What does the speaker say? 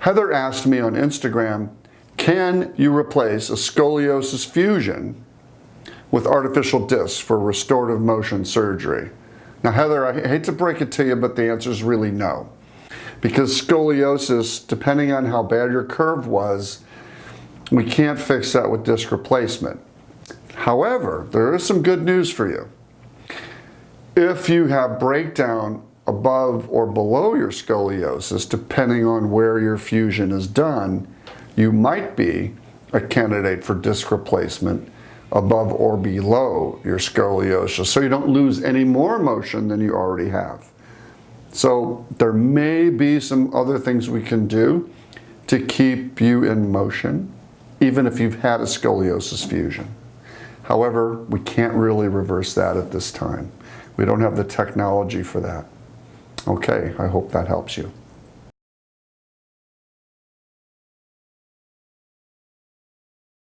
Heather asked me on Instagram, can you replace a scoliosis fusion with artificial discs for restorative motion surgery? Now, Heather, I hate to break it to you, but the answer is really no. Because scoliosis, depending on how bad your curve was, we can't fix that with disc replacement. However, there is some good news for you. If you have breakdown above or below your scoliosis, depending on where your fusion is done, you might be a candidate for disc replacement above or below your scoliosis, so you don't lose any more motion than you already have. So there may be some other things we can do to keep you in motion, even if you've had a scoliosis fusion. However, we can't really reverse that at this time. We don't have the technology for that. Okay, I hope that helps you.